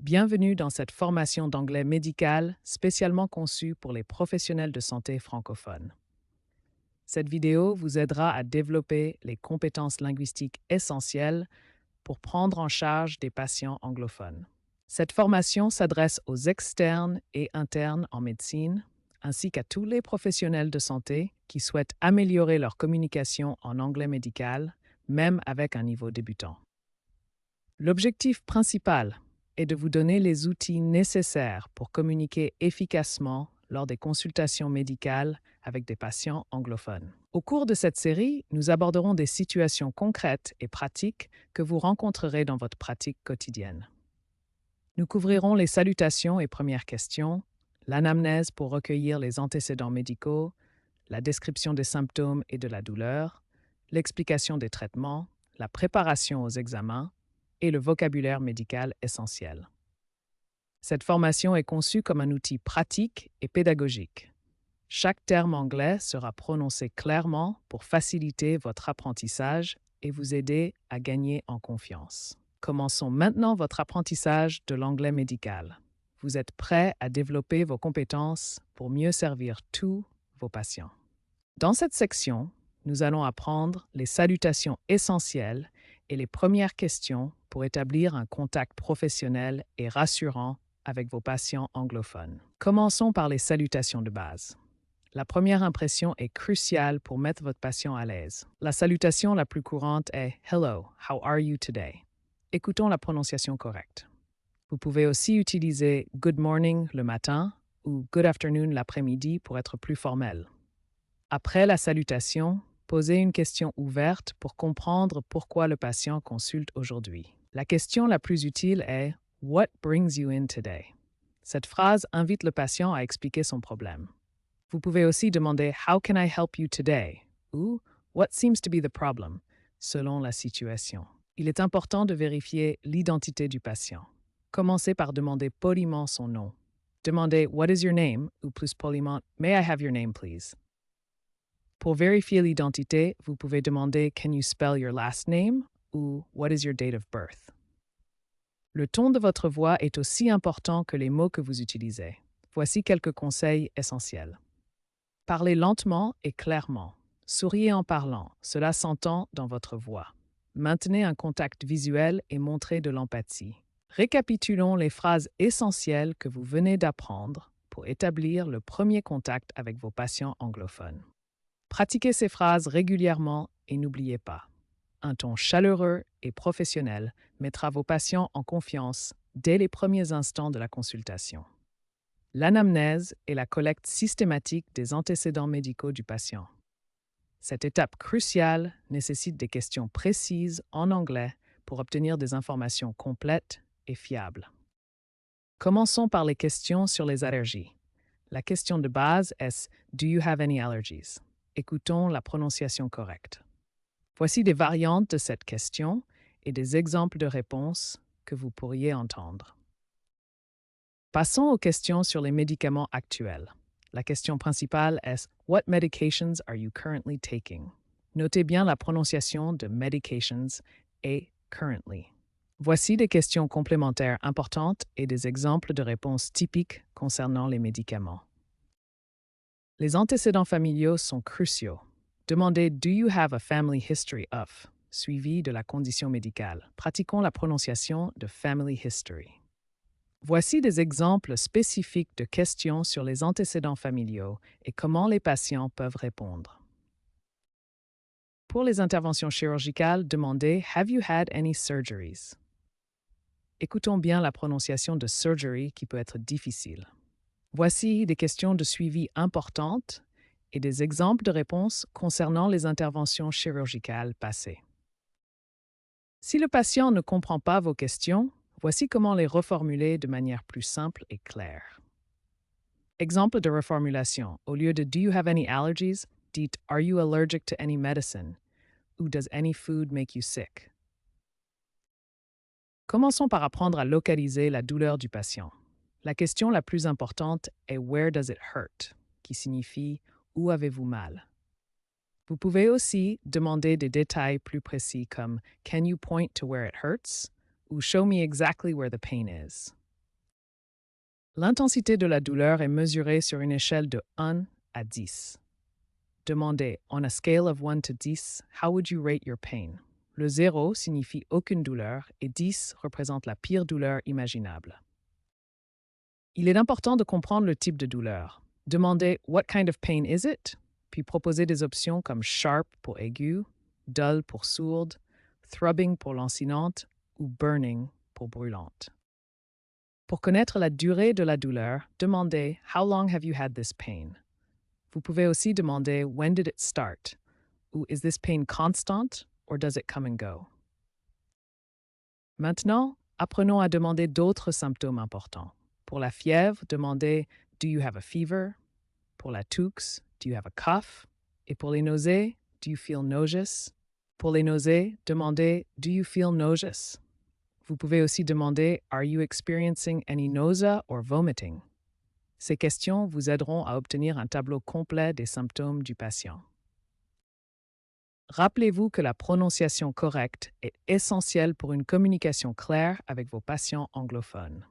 Bienvenue dans cette formation d'anglais médical spécialement conçue pour les professionnels de santé francophones. Cette vidéo vous aidera à développer les compétences linguistiques essentielles pour prendre en charge des patients anglophones. Cette formation s'adresse aux externes et internes en médecine, ainsi qu'à tous les professionnels de santé qui souhaitent améliorer leur communication en anglais médical, même avec un niveau débutant. L'objectif principal est de vous donner les outils nécessaires pour communiquer efficacement lors des consultations médicales avec des patients anglophones. Au cours de cette série, nous aborderons des situations concrètes et pratiques que vous rencontrerez dans votre pratique quotidienne. Nous couvrirons les salutations et premières questions, l'anamnèse pour recueillir les antécédents médicaux, la description des symptômes et de la douleur, l'explication des traitements, la préparation aux examens et le vocabulaire médical essentiel. Cette formation est conçue comme un outil pratique et pédagogique. Chaque terme anglais sera prononcé clairement pour faciliter votre apprentissage et vous aider à gagner en confiance. Commençons maintenant votre apprentissage de l'anglais médical. Vous êtes prêt à développer vos compétences pour mieux servir tous vos patients. Dans cette section, nous allons apprendre les salutations essentielles et les premières questions pour établir un contact professionnel et rassurant avec vos patients anglophones. Commençons par les salutations de base. La première impression est cruciale pour mettre votre patient à l'aise. La salutation la plus courante est « Hello, how are you today ?» Écoutons la prononciation correcte. Vous pouvez aussi utiliser « Good morning » le matin ou « Good afternoon » l'après-midi pour être plus formel. Après la salutation, posez une question ouverte pour comprendre pourquoi le patient consulte aujourd'hui. La question la plus utile est « What brings you in today ?» Cette phrase invite le patient à expliquer son problème. Vous pouvez aussi demander « How can I help you today ?» ou « What seems to be the problem ?» selon la situation. Il est important de vérifier l'identité du patient. Commencez par demander poliment son nom. Demandez « What is your name ?» ou plus poliment « May I have your name, please ?» Pour vérifier l'identité, vous pouvez demander « Can you spell your last name ?» ou « What is your date of birth ?» Le ton de votre voix est aussi important que les mots que vous utilisez. Voici quelques conseils essentiels. Parlez lentement et clairement. Souriez en parlant, cela s'entend dans votre voix. Maintenez un contact visuel et montrez de l'empathie. Récapitulons les phrases essentielles que vous venez d'apprendre pour établir le premier contact avec vos patients anglophones. Pratiquez ces phrases régulièrement et n'oubliez pas, un ton chaleureux et professionnel mettra vos patients en confiance dès les premiers instants de la consultation. L'anamnèse est la collecte systématique des antécédents médicaux du patient. Cette étape cruciale nécessite des questions précises en anglais pour obtenir des informations complètes et fiables. Commençons par les questions sur les allergies. La question de base est « Do you have any allergies ?» Écoutons la prononciation correcte. Voici des variantes de cette question et des exemples de réponses que vous pourriez entendre. Passons aux questions sur les médicaments actuels. La question principale est « What medications are you currently taking ?» Notez bien la prononciation de « medications » et « currently ». Voici des questions complémentaires importantes et des exemples de réponses typiques concernant les médicaments. Les antécédents familiaux sont cruciaux. Demandez « Do you have a family history of ?» suivi de la condition médicale. Pratiquons la prononciation de « family history ». Voici des exemples spécifiques de questions sur les antécédents familiaux et comment les patients peuvent répondre. Pour les interventions chirurgicales, demandez « Have you had any surgeries ?» Écoutons bien la prononciation de « surgery » qui peut être difficile. Voici des questions de suivi importantes et des exemples de réponses concernant les interventions chirurgicales passées. Si le patient ne comprend pas vos questions, voici comment les reformuler de manière plus simple et claire. Exemple de reformulation. Au lieu de « Do you have any allergies ?» dites « Are you allergic to any medicine ?» ou « Does any food make you sick ?» Commençons par apprendre à localiser la douleur du patient. La question la plus importante est « Where does it hurt ?» qui signifie « Où avez-vous mal ?» Vous pouvez aussi demander des détails plus précis comme « Can you point to where it hurts ?» ou « Show me exactly where the pain is ». L'intensité de la douleur est mesurée sur une échelle de 1 à 10. Demandez, on a scale of 1 to 10, how would you rate your pain? Le 0 signifie aucune douleur et 10 représente la pire douleur imaginable. Il est important de comprendre le type de douleur. Demandez what kind of pain is it? Puis proposez des options comme sharp pour aigu, dull pour sourde, throbbing pour lancinante ou burning pour brûlante. Pour connaître la durée de la douleur, demandez how long have you had this pain? Vous pouvez aussi demander when did it start? Ou is this pain constant or does it come and go? Maintenant, apprenons à demander d'autres symptômes importants. Pour la fièvre, demandez do you have a fever? Pour la toux, do you have a cough? Et pour les nausées, do you feel nauseous? Pour les nausées, demandez do you feel nauseous? Vous pouvez aussi demander are you experiencing any nausea or vomiting? Ces questions vous aideront à obtenir un tableau complet des symptômes du patient. Rappelez-vous que la prononciation correcte est essentielle pour une communication claire avec vos patients anglophones.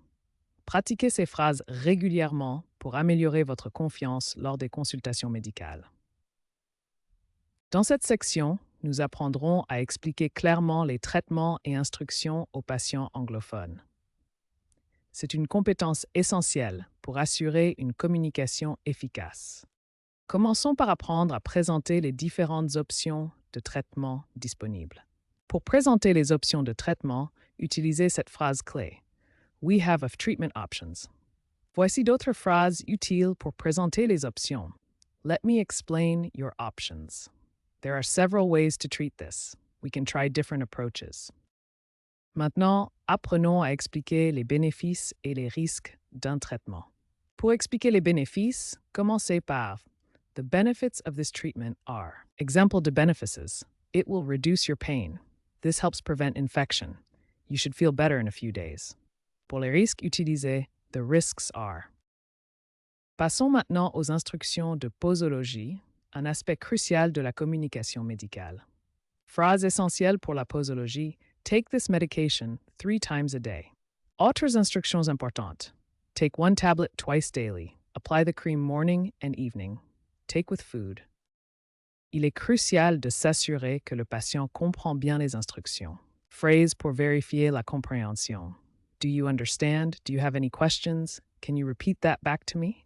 Pratiquez ces phrases régulièrement pour améliorer votre confiance lors des consultations médicales. Dans cette section, nous apprendrons à expliquer clairement les traitements et instructions aux patients anglophones. C'est une compétence essentielle pour assurer une communication efficace. Commençons par apprendre à présenter les différentes options de traitement disponibles. Pour présenter les options de traitement, utilisez cette phrase clé. We have of treatment options. Voici d'autres phrases utiles pour présenter les options. Let me explain your options. There are several ways to treat this. We can try different approaches. Maintenant, apprenons à expliquer les bénéfices et les risques d'un traitement. Pour expliquer les bénéfices, commencez par the benefits of this treatment are. Example de benefices. It will reduce your pain. This helps prevent infection. You should feel better in a few days. Pour les risques, utilisez the risks are. Passons maintenant aux instructions de posologie, un aspect crucial de la communication médicale. Phrase essentielle pour la posologie. Take this medication 3 times a day. Autres instructions importantes. Take 1 tablet twice daily. Apply the cream morning and evening. Take with food. Il est crucial de s'assurer que le patient comprend bien les instructions. Phrase pour vérifier la compréhension. Do you understand? Do you have any questions? Can you repeat that back to me?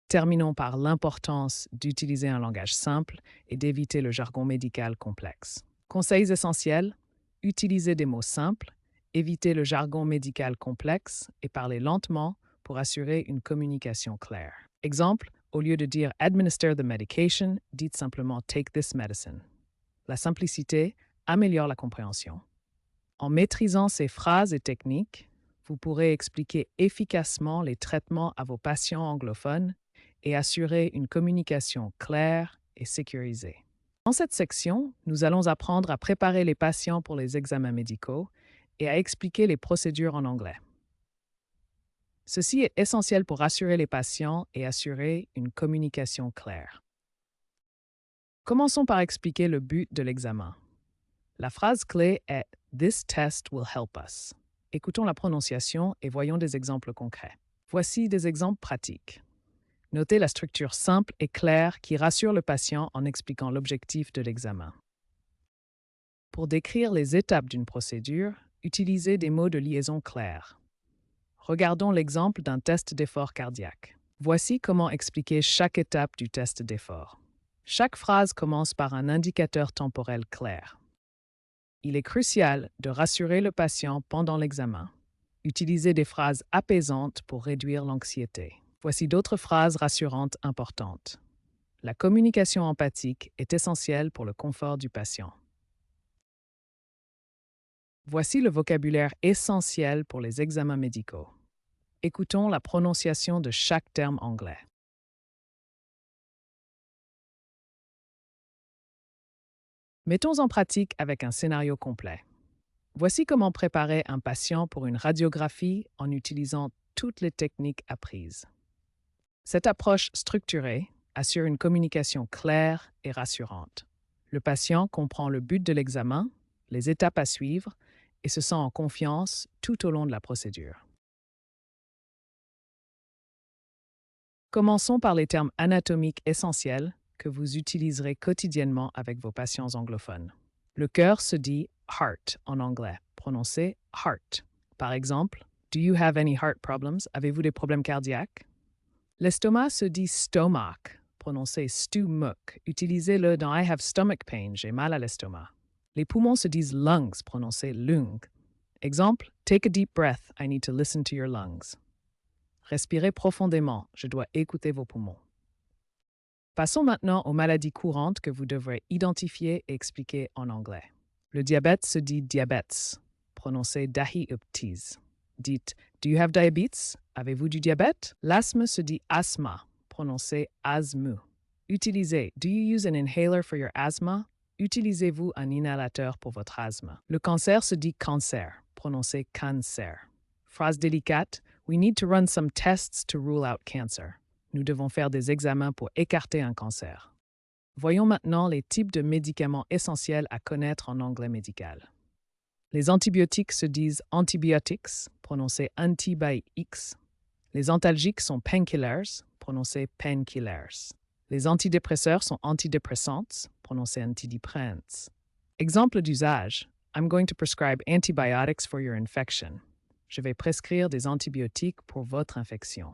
Terminons par l'importance d'utiliser un langage simple et d'éviter le jargon médical complexe. Conseils essentiels, utilisez des mots simples, évitez le jargon médical complexe et parlez lentement pour assurer une communication claire. Exemple, au lieu de dire administer the medication, dites simplement take this medicine. La simplicité améliore la compréhension. En maîtrisant ces phrases et techniques, vous pourrez expliquer efficacement les traitements à vos patients anglophones et assurer une communication claire et sécurisée. Dans cette section, nous allons apprendre à préparer les patients pour les examens médicaux et à expliquer les procédures en anglais. Ceci est essentiel pour rassurer les patients et assurer une communication claire. Commençons par expliquer le but de l'examen. La phrase clé est « This test will help us ». Écoutons la prononciation et voyons des exemples concrets. Voici des exemples pratiques. Notez la structure simple et claire qui rassure le patient en expliquant l'objectif de l'examen. Pour décrire les étapes d'une procédure, utilisez des mots de liaison clairs. Regardons l'exemple d'un test d'effort cardiaque. Voici comment expliquer chaque étape du test d'effort. Chaque phrase commence par un indicateur temporel clair. Il est crucial de rassurer le patient pendant l'examen. Utilisez des phrases apaisantes pour réduire l'anxiété. Voici d'autres phrases rassurantes importantes. La communication empathique est essentielle pour le confort du patient. Voici le vocabulaire essentiel pour les examens médicaux. Écoutons la prononciation de chaque terme anglais. Mettons en pratique avec un scénario complet. Voici comment préparer un patient pour une radiographie en utilisant toutes les techniques apprises. Cette approche structurée assure une communication claire et rassurante. Le patient comprend le but de l'examen, les étapes à suivre et se sent en confiance tout au long de la procédure. Commençons par les termes anatomiques essentiels que vous utiliserez quotidiennement avec vos patients anglophones. Le cœur se dit heart en anglais, prononcé heart. Par exemple, do you have any heart problems? Avez-vous des problèmes cardiaques? L'estomac se dit stomach, prononcé stomach. Utilisez-le dans I have stomach pain, j'ai mal à l'estomac. Les poumons se disent lungs, prononcé lung. Exemple, take a deep breath, I need to listen to your lungs. Respirez profondément, je dois écouter vos poumons. Passons maintenant aux maladies courantes que vous devrez identifier et expliquer en anglais. Le diabète se dit diabetes, prononcé diabetes. Dites, do you have diabetes? Avez-vous du diabète? L'asthme se dit asthma, prononcé asthme. Utilisez, do you use an inhaler for your asthma? Utilisez-vous un inhalateur pour votre asthme? Le cancer se dit cancer, prononcé cancer. Phrase délicate, we need to run some tests to rule out cancer. Nous devons faire des examens pour écarter un cancer. Voyons maintenant les types de médicaments essentiels à connaître en anglais médical. Les antibiotiques se disent antibiotics, prononcé antibiotics. Les antalgiques sont painkillers, prononcé painkillers. Les antidépresseurs sont antidépressants, prononcé antidepressants. Exemple d'usage, I'm going to prescribe antibiotics for your infection. Je vais prescrire des antibiotiques pour votre infection.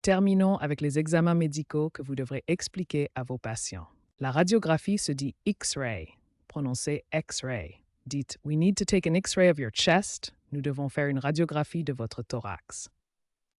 Terminons avec les examens médicaux que vous devrez expliquer à vos patients. La radiographie se dit X-ray, prononcé X-ray. Dites, we need to take an X-ray of your chest. Nous devons faire une radiographie de votre thorax.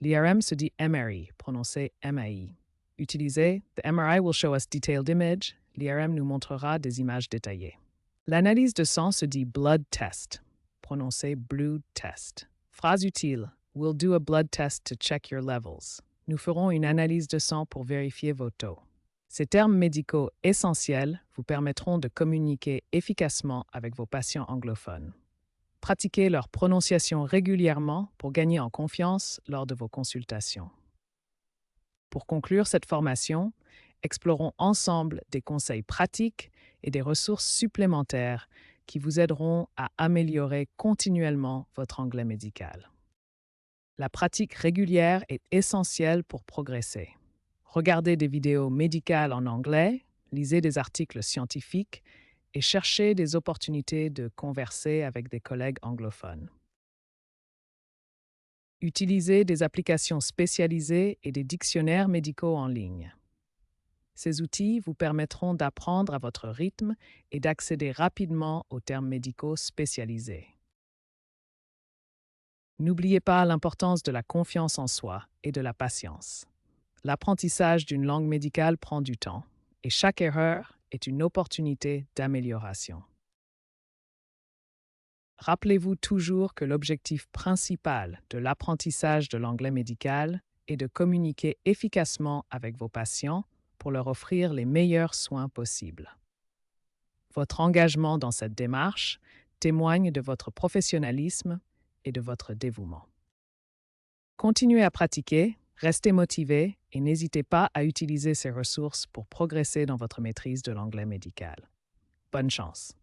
L'IRM se dit MRI, prononcé MAI. Utilisez, the MRI will show us detailed image. L'IRM nous montrera des images détaillées. L'analyse de sang se dit blood test, prononcé blood test. Phrase utile, we'll do a blood test to check your levels. Nous ferons une analyse de sang pour vérifier vos taux. Ces termes médicaux essentiels vous permettront de communiquer efficacement avec vos patients anglophones. Pratiquez leur prononciation régulièrement pour gagner en confiance lors de vos consultations. Pour conclure cette formation, explorons ensemble des conseils pratiques et des ressources supplémentaires qui vous aideront à améliorer continuellement votre anglais médical. La pratique régulière est essentielle pour progresser. Regardez des vidéos médicales en anglais, lisez des articles scientifiques et cherchez des opportunités de converser avec des collègues anglophones. Utilisez des applications spécialisées et des dictionnaires médicaux en ligne. Ces outils vous permettront d'apprendre à votre rythme et d'accéder rapidement aux termes médicaux spécialisés. N'oubliez pas l'importance de la confiance en soi et de la patience. L'apprentissage d'une langue médicale prend du temps et chaque erreur est une opportunité d'amélioration. Rappelez-vous toujours que l'objectif principal de l'apprentissage de l'anglais médical est de communiquer efficacement avec vos patients pour leur offrir les meilleurs soins possibles. Votre engagement dans cette démarche témoigne de votre professionnalisme et de votre dévouement. Continuez à pratiquer, restez motivé et n'hésitez pas à utiliser ces ressources pour progresser dans votre maîtrise de l'anglais médical. Bonne chance!